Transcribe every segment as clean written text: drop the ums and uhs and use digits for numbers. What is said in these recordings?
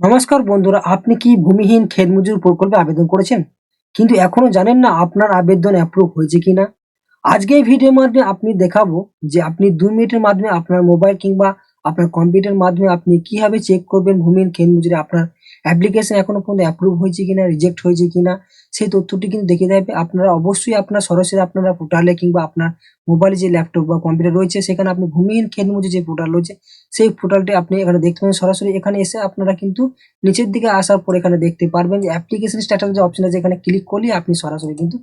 নমস্কার বন্ধুরা, আপনি কি ভূমিহীন ক্ষেত মজুর প্রকল্পে আবেদন করেছেন কিন্তু এখনো জানেন না আপনার আবেদন অ্যাপ্রুভ হয়েছে কিনা? আজকে এই ভিডিওর মাধ্যমে আপনি দেখাবো যে আপনি 2 মিনিটের মাধ্যমে আপনার মোবাইল কিংবা আপনার কম্পিউটার মাধ্যমে আপনি কিভাবে চেক করবেন ভূমিহীন ক্ষেত মজুরি আপনার অ্যাপ্লিকেশন এখনো পর্যন্ত অ্যাপ্রুভ হয়েছে কিনা, রিজেক্ট হয়েছে কিনা, সেই তথ্যটি কিন্তু দেখে দেবে। আপনারা অবশ্যই আপনার সরাসরি আপনারা পোর্টালে কিংবা আপনার মোবাইলে যে ল্যাপটপ বা কম্পিউটার রয়েছে সেখানে আপনি ভূমিহীন ক্ষেত মজুরি যে পোর্টাল রয়েছে সেই পোর্টালটি আপনি এখানে দেখতে পাবেন। সরাসরি এখানে এসে আপনারা কিন্তু নিচের দিকে আসার পর এখানে দেখতে পারবেন যে অ্যাপ্লিকেশন স্ট্যাটাস যে অপশন আছে, এখানে ক্লিক করলে আপনি সরাসরি কিন্তু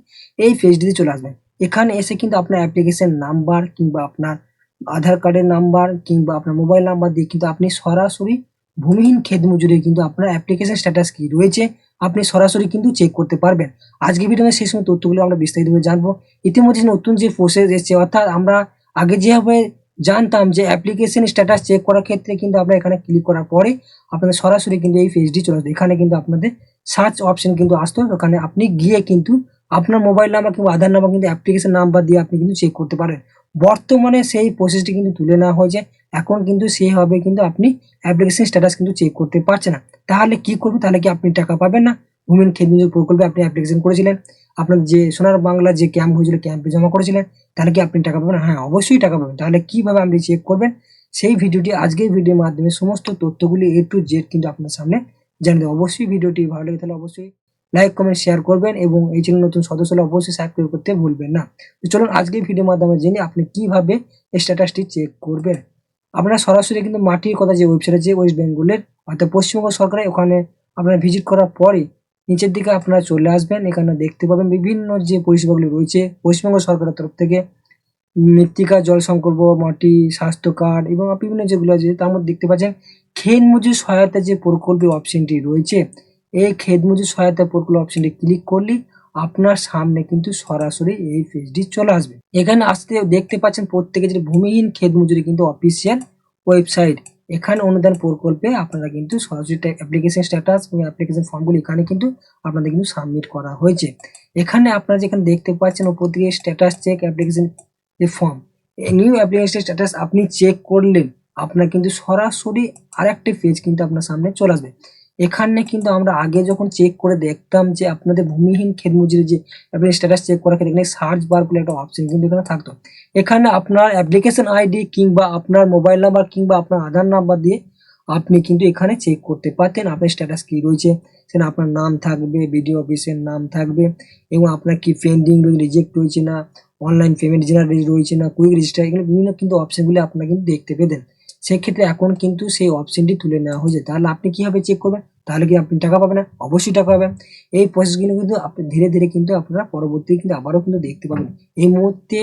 এই পেজটিতে চলে আসবেন। এখানে এসে কিন্তু আপনার অ্যাপ্লিকেশন নাম্বার কিংবা আপনার আধার কার্ডের নাম্বার কিংবা আপনার মোবাইল নাম্বার দিয়ে কিন্তু আপনি সরাসরি ভূমিহীন ক্ষেত মজুরির কিন্তু আপনার অ্যাপ্লিকেশন স্ট্যাটাস কি রয়েছে আপনি সরাসরি কিন্তু চেক করতে পারবেন। আজকে ভিডিওতে সেই সময় তথ্যগুলো আমরা বিস্তারিতভাবে জানবো। ইতিমধ্যে নতুন যে প্রসেস এসেছে, অর্থাৎ আমরা আগে যেভাবে জানতাম যে অ্যাপ্লিকেশন স্ট্যাটাস চেক করার ক্ষেত্রে কিন্তু আমরা এখানে ক্লিক করার পরে আপনাদের সরাসরি কিন্তু এই পেজটি চলে আসবে। এখানে কিন্তু আপনাদের সার্চ অপশন কিন্তু আসতো, ওখানে আপনি গিয়ে কিন্তু আপনার মোবাইল নাম্বার কিংবা আধার নাম্বার কিন্তু অ্যাপ্লিকেশন নাম্বার দিয়ে আপনি কিন্তু চেক করতে পারেন। বর্তমানে সেই প্রসেসটি কিন্তু তুলে নেওয়া হয়েছে। এখন কিন্তু সেইভাবে কিন্তু আপনি অ্যাপ্লিকেশন স্ট্যাটাস কিন্তু চেক করতে পারছেন না। তাহলে কি করবে? তাহলে কি আপনি টাকা পাবেন না? ভূমিহীন ক্ষেত মজুর প্রকল্পে আপনি অ্যাপ্লিকেশন করেছিলেন, আপনার যে সোনার বাংলা যে ক্যাম্প হয়েছিল ক্যাম্পে জমা করেছিলেন, তাহলে কি আপনি টাকা পাবেন? হ্যাঁ, অবশ্যই টাকা পাবেন। তাহলে কিভাবে আপনি চেক করবেন সেই ভিডিওটি আজকের ভিডিওর মাধ্যমে সমস্ত তথ্যগুলি A to Z কিন্তু আপনার সামনে জানিয়ে দেবো। অবশ্যই ভিডিওটি ভালো লাগে তাহলে অবশ্যই লাইক কমেন্ট শেয়ার করবেন এবং এই চ্যানেল নতুন সদস্য হলে অবশ্যই সাবস্ক্রাইব করতে ভুলবেন না। তো চলুন আজকের ভিডিওর মাধ্যমে জেনে আপনি কিভাবে স্ট্যাটাসটি চেক করবেন। আপনারা সরাসরি কিন্তু মাটির কথা যে ওয়েবসাইট আছে ওয়েস্ট বেঙ্গলের অর্থাৎ পশ্চিমবঙ্গ সরকারের, ওখানে আপনারা ভিজিট করার পরে নিচের দিকে আপনারা চলে আসবেন। এখানে দেখতে পাবেন বিভিন্ন যে পরিষেবাগুলি রয়েছে পশ্চিমবঙ্গ সরকারের তরফ থেকে, মৃত্তিকা জল সংকল্প, মাটি স্বাস্থ্য কার্ড এবং বিভিন্ন যেগুলো আছে তার মধ্যে দেখতে পাচ্ছেন ক্ষেত মজুর সহায়তা যে প্রকল্পের অপশনটি রয়েছে, এই ক্ষেত মজুর সহায়তা প্রকল্প অপশনটি ক্লিক করলে আপনার সামনে কিন্তু সরাসরি এই পেজটি চলে আসবে। এখানে আসতে দেখতে পাচ্ছেন প্রত্যেকে যে ভূমিহীন ক্ষেত মজুরি কিন্তু অফিসিয়াল ওয়েবসাইট। এখানে অনুদান প্রকল্পে আপনারা কিন্তু সরাসরি অ্যাপ্লিকেশন স্ট্যাটাস এবং অ্যাপ্লিকেশন ফর্মগুলি এখানে কিন্তু আপনাদের কিন্তু সাবমিট করা হয়েছে। এখানে আপনারা যেখানে দেখতে পাচ্ছেন ওপর দিকে স্ট্যাটাস চেক অ্যাপ্লিকেশন যে ফর্ম, নিউ অ্যাপ্লিকেশন স্ট্যাটাস আপনি চেক করলেন, আপনার কিন্তু সরাসরি আরেকটি পেজ কিন্তু আপনার সামনে চলে আসবে। এখানে কিন্তু আমরা আগে যখন চেক করে দেখতাম যে আপনাদের ভূমিহীন ক্ষেত মজুরি যে অ্যাপ্লিকেশন স্ট্যাটাস চেক করার ক্ষেত্রে এখানে সার্চ বার বলে একটা অপশন কিন্তু এখানে থাকতো। এখানে আপনার অ্যাপ্লিকেশন আইডি কিংবা আপনার মোবাইল নাম্বার কিংবা আপনার আধার নাম্বার দিয়ে আপনি কিন্তু এখানে চেক করতে পারতেন আপনার স্ট্যাটাস কি রয়েছে। সেখানে আপনার নাম থাকবে, বিডিও অফিসের নাম থাকবে এবং আপনার কি পেন্ডিং রিজেক্ট হয়েছে না, অনলাইন পেমেন্ট জেনারেল রয়েছে না, কুইক রেজিস্টার, এগুলো বিভিন্ন কিন্তু অপশনগুলি আপনারা কিন্তু দেখতে পেতেন। সেক্ষেত্রে এখন কিন্তু সেই অপশনটি তুলে নেওয়া হয়েছে। তাহলে আপনি কিভাবে চেক করবেন? তাহলে কি আপনি টাকা পাবেন না? অবশ্যই টাকা পাবেন। এই প্রসেসগুলো কিন্তু আপনি ধীরে ধীরে কিন্তু আপনারা পরবর্তী কিন্তু আবারও কিন্তু দেখতে পাবেন। এই মুহূর্তে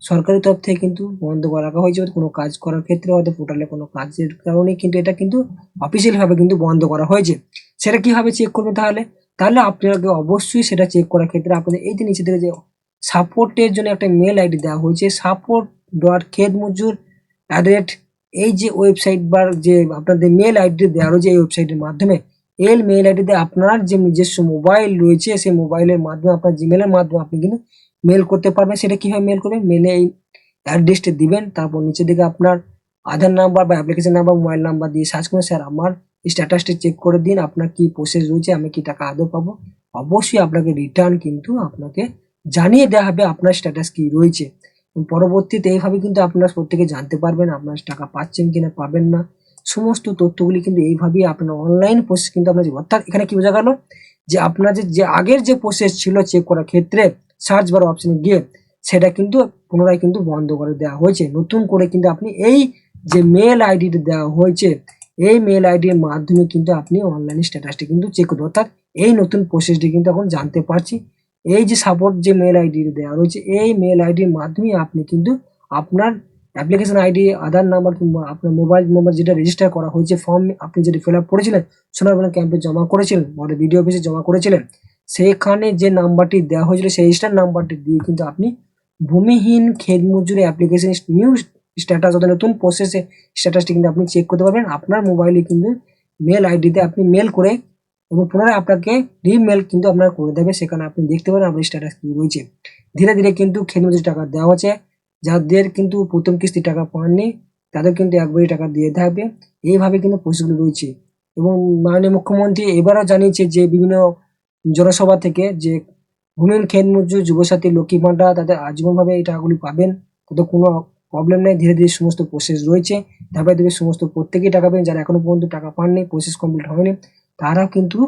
সরকারি তরফ থেকে কিন্তু বন্ধ করে রাখা হয়েছে, কোনো কাজ করার ক্ষেত্রে হয়তো পোর্টালে কোনো কাজের কারণে কিন্তু এটা কিন্তু অফিসিয়াল ভাবে কিন্তু বন্ধ করা হয়েছে। সেটা কিভাবে চেক করবে তাহলে? তাহলে আপনাকে অবশ্যই সেটা চেক করার ক্ষেত্রে আপনাদের এই যে নিচে থেকে যে সাপোর্টের জন্য একটা মেল আইডি দেওয়া হয়েছে, support.khetmujur@, এই যে ওয়েবসাইট বা যে আপনাদের মেল আইডি দেওয়া রয়েছে এই ওয়েবসাইটের মাধ্যমে, এই মেল আইডিতে আপনার যে নিজস্ব মোবাইল রয়েছে সেই মোবাইলের মাধ্যমে আপনার জিমেলের মাধ্যমে আপনি কিন্তু মেল করতে পারবেন। সেটা কিভাবে মেল করবেন? মেলে এই অ্যাড্রেসটি দিবেন, তারপর নিচের দিকে আপনার আধার নাম্বার বা অ্যাপ্লিকেশন নাম্বার, মোবাইল নাম্বার দিয়ে সার্চ করুন, স্যার আমার স্ট্যাটাসটি চেক করে দিন, আপনার কি প্রসেস রয়েছে, আমি কি টাকা আদৌ পাবো। অবশ্যই আপনাকে রিটার্ন কিন্তু আপনাকে জানিয়ে দেওয়া হবে আপনার স্ট্যাটাস কি রয়েছে। পরবর্তীতে এইভাবে কিন্তু আপনারা প্রত্যেকে জানতে পারবেন আপনার টাকা পাচ্ছেন কিনা পাবেন না। সমস্ত তথ্যগুলি কিন্তু এইভাবেই আপনার অনলাইন প্রসেস কিন্তু আপনার, অর্থাৎ এখানে কি বোঝা গেল যে আপনার যে আগের যে প্রসেস ছিল চেক করার ক্ষেত্রে সার্চ বার অপশনে গিয়ে সেটা কিন্তু পুনরায় কিন্তু বন্ধ করে দেওয়া হয়েছে। নতুন করে কিন্তু আপনি এই যে মেল আইডিটা দেওয়া হয়েছে এই মেল আইডির মাধ্যমে কিন্তু আপনি অনলাইন স্ট্যাটাসটি কিন্তু চেক করতে, অর্থাৎ এই নতুন প্রসেসটি কিন্তু এখন জানতে পারছি। এই যে সাপোর্ট যে মেল আইডি দেওয়া রয়েছে এই মেল আইডির মাধ্যমে আপনি কিন্তু আপনার অ্যাপ্লিকেশন আইডি, আধার নাম্বার কিংবা আপনার মোবাইল নাম্বার যেটা রেজিস্টার করা হয়েছে ফর্ম আপনি যেটা ফিল আপ করেছিলেন, সোনারবাংলা ক্যাম্পে জমা করেছিলেন, আমাদের বিডিও অফিসে জমা করেছিলেন, সেখানে যে নাম্বারটি দেওয়া হয়েছিল সেই রেজিস্টার নাম্বারটি দিয়ে কিন্তু আপনি ভূমিহীন ক্ষেত মজুরি অ্যাপ্লিকেশন নিউ স্ট্যাটাস অর্থাৎ নতুন প্রসেসে স্ট্যাটাসটি কিন্তু আপনি চেক করতে পারবেন। আপনার মোবাইলে কিন্তু মেল আইডিতে আপনি মেল করে এবং পুনরায় আপনাকে রিমেল কিন্তু আপনার করে দেবে, সেখানে আপনি দেখতে পারেন আপনার স্ট্যাটাস কি রয়েছে। ধীরে ধীরে কিন্তু ক্ষেত মজুরি টাকা দেওয়া হচ্ছে, যাদের কিন্তু প্রথম কিস্তি টাকা পাননি তাদের কিন্তু একবারই টাকা দিয়ে থাকবে। এইভাবে কিন্তু প্রসেসগুলো রয়েছে। এবং মাননীয় মুখ্যমন্ত্রী এবারও জানিয়েছে যে বিভিন্ন জনসভা থেকে যে ভূমিহীন ক্ষেত মজুর, যুবসাথী, লক্ষ্মী ভাণ্ডার তাদের আজীবনভাবে এই টাকাগুলি পাবেন। তাদের কোনো প্রবলেম নেই, ধীরে ধীরে সমস্ত প্রসেস রয়েছে, ধাপে ধাপে সমস্ত প্রত্যেকেই টাকা পাবেন। যারা এখনো পর্যন্ত টাকা পাননি, প্রসেস কমপ্লিট হয়নি, তারা কিন্তু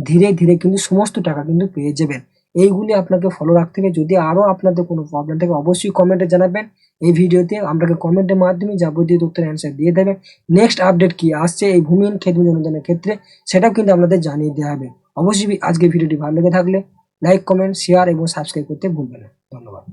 ধীরে ধীরে কিন্তু সমস্ত টাকা কিন্তু পেয়ে যাবেন। এইগুলি আপনাকে ফলো রাখতে হবে। যদি আরো আপনাদের কোনো প্রবলেম থাকে অবশ্যই কমেন্টে জানাবেন। এই ভিডিওতে আপনাকে কমেন্টের মাধ্যমে যাবতীয় তথ্যের অ্যান্সার দিয়ে দেবে। নেক্সট আপডেট কি আসছে এই ভূমিহীন ক্ষেত মজুর অনুদানের ক্ষেত্রে সেটাও কিন্তু আপনাদের জানিয়ে দেওয়া হবে। অবশ্যই আজকে ভিডিওটি ভালো লেগে থাকলে লাইক, কমেন্ট, শেয়ার এবং সাবস্ক্রাইব করতে ভুলবেন না। ধন্যবাদ।